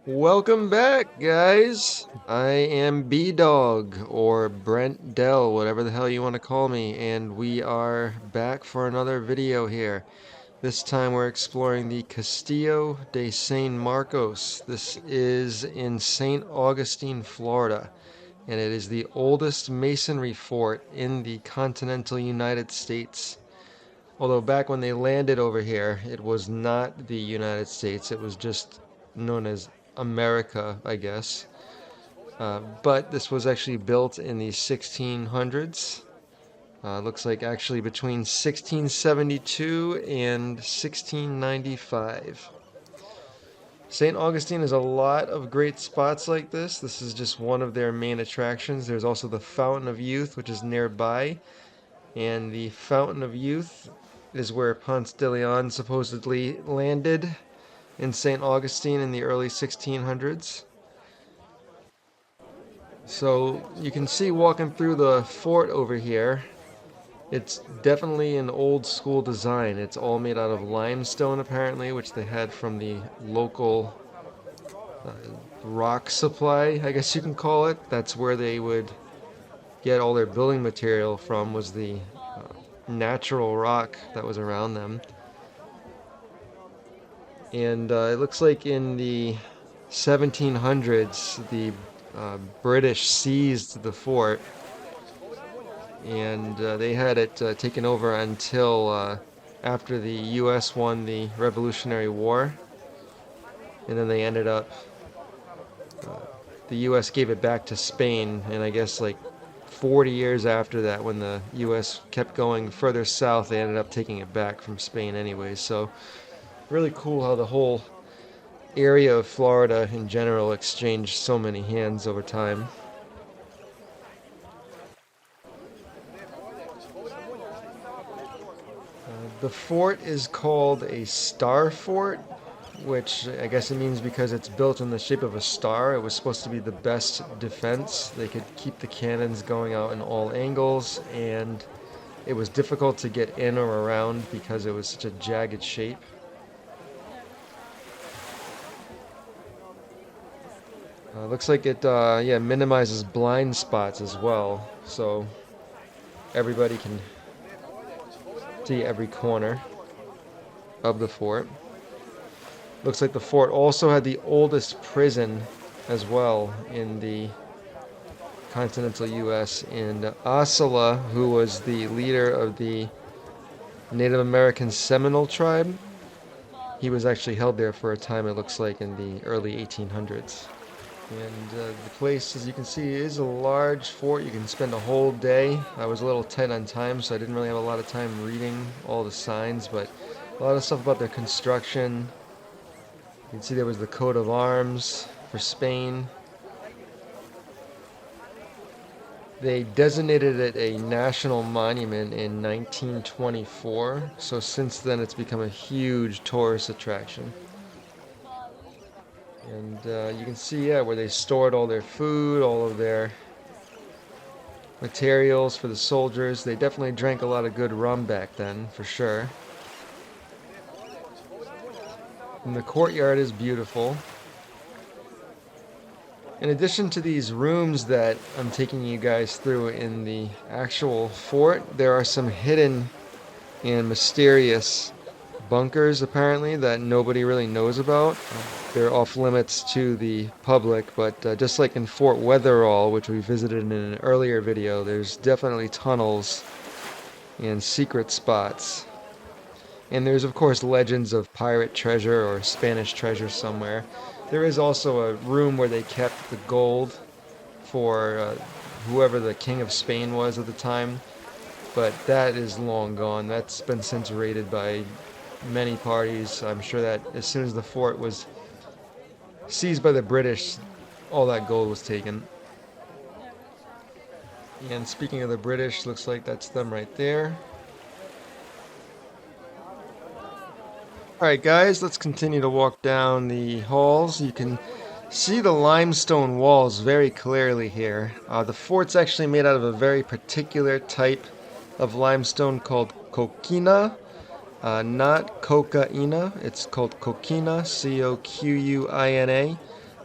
Welcome back, guys. I am B-Dog, or Brent Dell, whatever the hell you want to call me, and we are back for another video here. This time we're exploring the Castillo de San Marcos. This is in St. Augustine, Florida, and it is the oldest masonry fort in the continental United States. Although back when they landed over here, it was not the United States, it was just known as America, I guess. But this was actually built in the 1600s. Looks like actually between 1672 and 1695. St. Augustine has a lot of great spots like this. This is just one of their main attractions. There's also the Fountain of Youth, which is nearby. And the Fountain of Youth is where Ponce de Leon supposedly landed in St. Augustine in the early 1600s. So you can see walking through the fort over here, it's definitely an old school design. It's all made out of limestone apparently, which they had from the local uh, rock supply, I guess you can call it. That's where they would get all their building material from, was the natural rock that was around them. And it looks like in the 1700s, the British seized the fort, and they had it taken over until after the U.S. won the Revolutionary War, and then they ended up, the U.S. gave it back to Spain, and I guess like 40 years after that, when the U.S. kept going further south, they ended up taking it back from Spain anyways. So really cool how the whole area of Florida in general exchanged so many hands over time. The fort is called a star fort, which I guess it means because it's built in the shape of a star. It was supposed to be the best defense. They could keep the cannons going out in all angles, and it was difficult to get in or around because it was such a jagged shape. Looks like it, yeah, minimizes blind spots as well, so everybody can see every corner of the fort. Looks like the fort also had the oldest prison as well in the continental US. And Asala, who was the leader of the Native American Seminole tribe, he was actually held there for a time, it looks like, in the early 1800s. And the place, as you can see, is a large fort. You can spend a whole day. I was a little tight on time, so I didn't really have a lot of time reading all the signs, but a lot of stuff about their construction. You can see there was the coat of arms for Spain. They designated it a national monument in 1924, so since then it's become a huge tourist attraction. And you can see, yeah, where they stored all their food, all of their materials for the soldiers. They definitely drank a lot of good rum back then, for sure. And the courtyard is beautiful. In addition to these rooms that I'm taking you guys through in the actual fort, there are some hidden and mysterious bunkers apparently that nobody really knows about. They're off limits to the public, but just like in Fort Weatherall, which we visited in an earlier video, there's definitely tunnels and secret spots. And there's of course legends of pirate treasure or Spanish treasure somewhere. There is also a room where they kept the gold for whoever the king of Spain was at the time, but that is long gone. That's been since raided by many parties. I'm sure that as soon as the fort was seized by the British, all that gold was taken. And speaking of the British, looks like that's them right there. Alright guys, let's continue to walk down the halls. You can see the limestone walls very clearly here. The fort's actually made out of a very particular type of limestone called Coquina. Not Coquina, it's called Coquina, C-O-Q-U-I-N-A.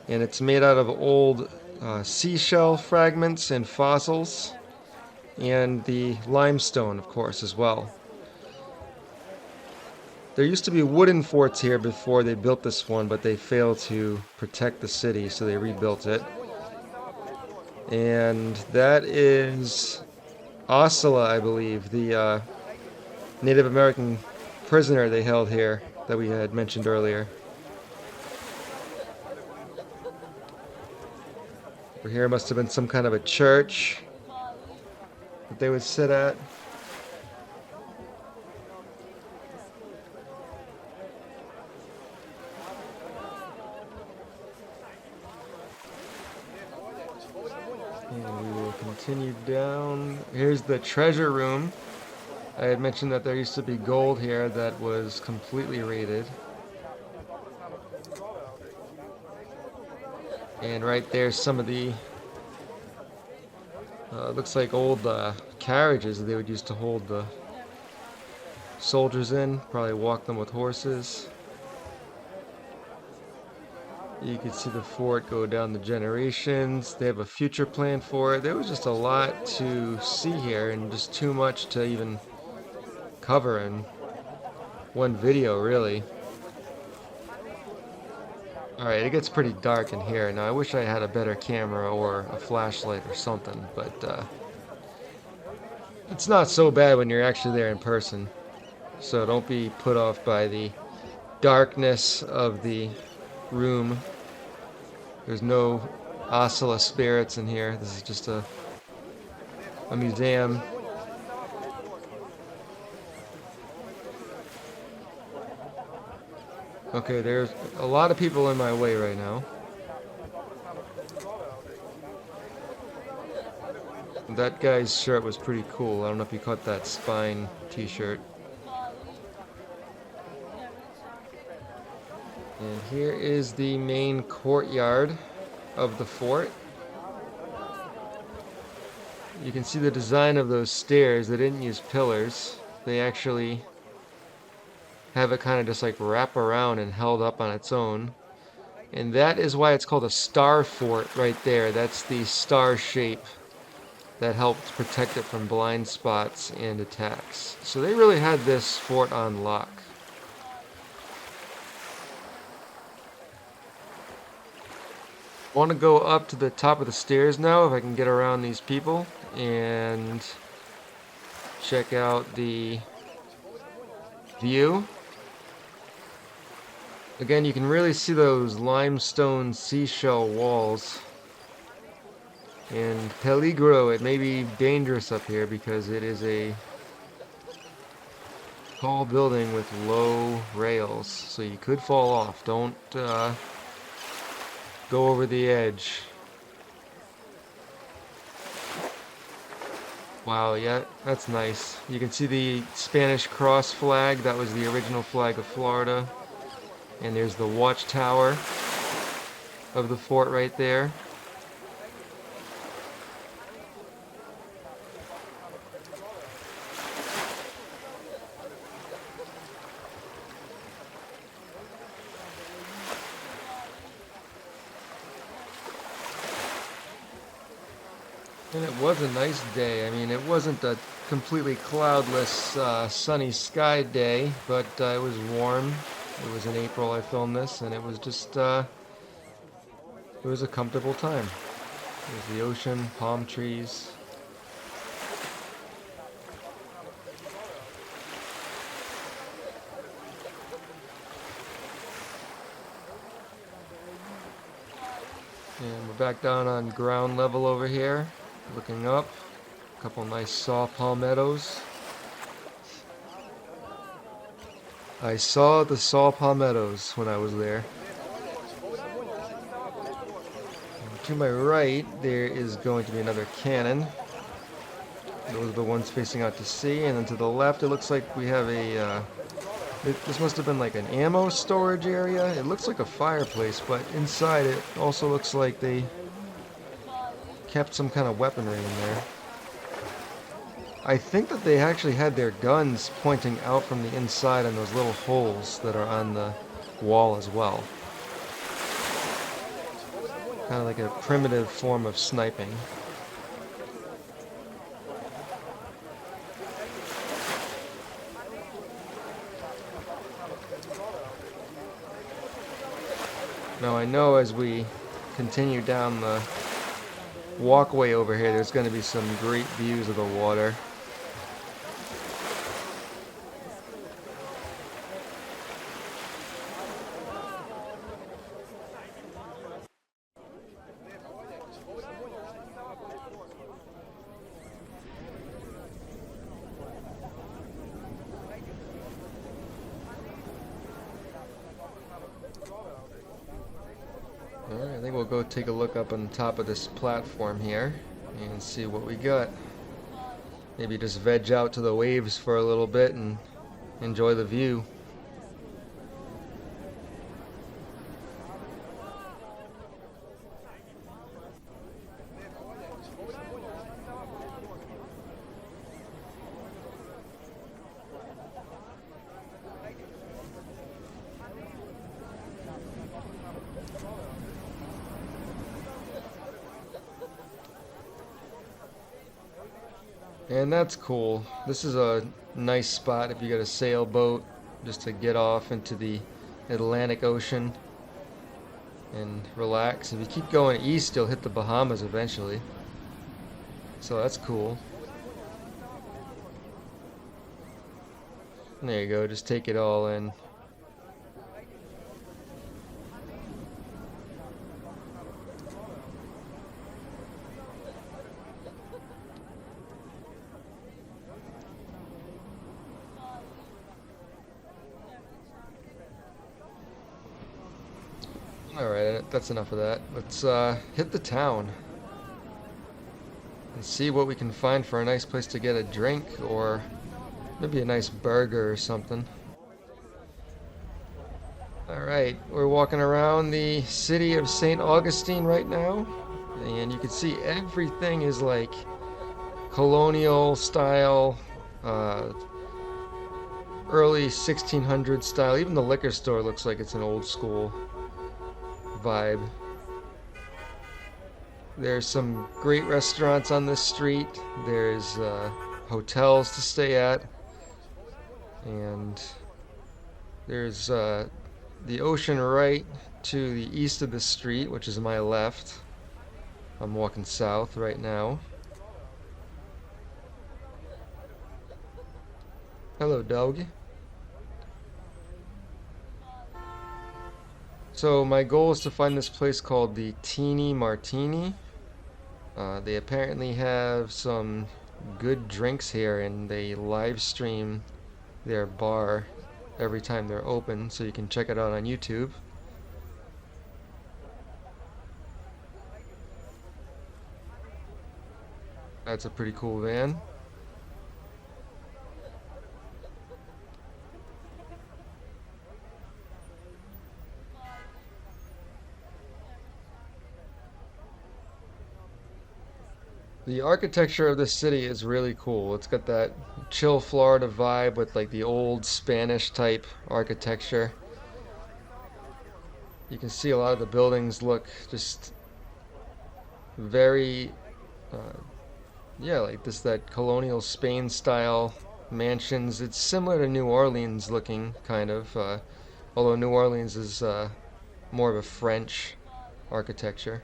And it's made out of old seashell fragments and fossils, and the limestone, of course, as well. There used to be wooden forts here before they built this one, but they failed to protect the city, so they rebuilt it. And that is Osceola, I believe, the Native American prisoner they held here that we had mentioned earlier. Over here must have been some kind of a church that they would sit at. And we will continue down. Here's the treasure room. I had mentioned that there used to be gold here that was completely raided. And right there's some of the looks like old carriages that they would use to hold the soldiers in. Probably walk them with horses. You can see the fort go down the generations. They have a future plan for it. There was just a lot to see here, and just too much to even cover in one video, really. Alright, it gets pretty dark in here. Now, I wish I had a better camera or a flashlight or something, but it's not so bad when you're actually there in person. So don't be put off by the darkness of the room. There's no Osceola spirits in here. This is just a museum. Okay, there's a lot of people in my way right now. That guy's shirt was pretty cool. I don't know if you caught that spine t-shirt. And here is the main courtyard of the fort. You can see the design of those stairs. They didn't use pillars. They actually have it kind of just like wrap around and held up on its own. And that is why it's called a star fort right there. That's the star shape that helped protect it from blind spots and attacks. So they really had this fort on lock. I want to go up to the top of the stairs now, if I can get around these people, and check out the view. Again, you can really see those limestone seashell walls. And peligro, it may be dangerous up here because it is a tall building with low rails, so you could fall off. Don't go over the edge. Wow, yeah, that's nice. You can see the Spanish cross flag. That was the original flag of Florida. And there's the watchtower of the fort right there. And it was a nice day. I mean, it wasn't a completely cloudless, sunny sky day, but it was warm. It was in April I filmed this, and it was just, it was a comfortable time. There's the ocean, palm trees. And we're back down on ground level over here. Looking up, a couple nice saw palmettos. I saw the saw palmettos when I was there. And to my right, there is going to be another cannon. Those are the ones facing out to sea. And then to the left, it looks like we have a... this must have been like an ammo storage area. It looks like a fireplace, but inside it also looks like they kept some kind of weaponry in there. I think that they actually had their guns pointing out from the inside on those little holes that are on the wall as well. Kind of like a primitive form of sniping. Now I know as we continue down the walkway over here, there's going to be some great views of the water. Alright, I think we'll go take a look up on top of this platform here and see what we got. Maybe just veg out to the waves for a little bit and enjoy the view. And that's cool. This is a nice spot if you got a sailboat just to get off into the Atlantic Ocean and relax. If you keep going east, you'll hit the Bahamas eventually. So that's cool. There you go, just take it all in. Alright, that's enough of that. Let's hit the town and see what we can find for a nice place to get a drink or maybe a nice burger or something. Alright, we're walking around the city of St. Augustine right now, and you can see everything is like colonial style, early 1600s style. Even the liquor store looks like it's an old school vibe. There's some great restaurants on this street. There's hotels to stay at, and there's the ocean right to the east of the street, which is my left. I'm walking south right now. Hello, dog. So my goal is to find this place called the Teeny Martini. They apparently have some good drinks here, and they live stream their bar every time they're open, so you can check it out on YouTube. That's a pretty cool van. The architecture of this city is really cool. It's got that chill Florida vibe with like the old Spanish type architecture. You can see a lot of the buildings look just very, yeah, like that colonial Spain style mansions. It's similar to New Orleans looking, kind of, although New Orleans is more of a French architecture.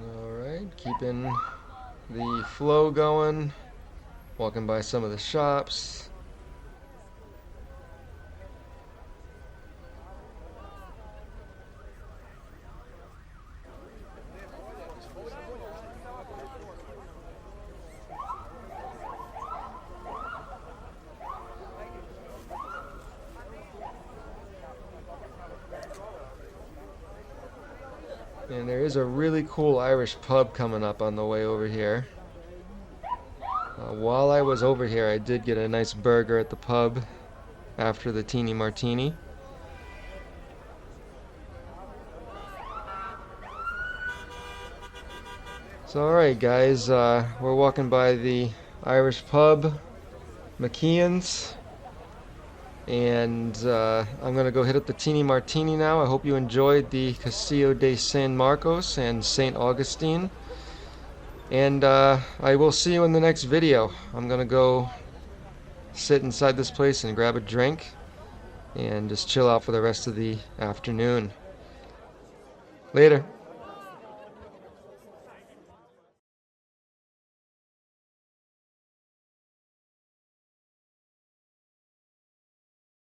Alright, keeping the flow going, walking by some of the shops. And there is a really cool Irish pub coming up on the way over here. While I was over here, I did get a nice burger at the pub after the teeny martini. So alright guys, we're walking by the Irish pub, McKeon's, and I'm going to go hit up the teeny martini now. I hope you enjoyed the Castillo de San Marcos and St. Augustine. And I will see you in the next video. I'm going to go sit inside this place and grab a drink and just chill out for the rest of the afternoon. Later.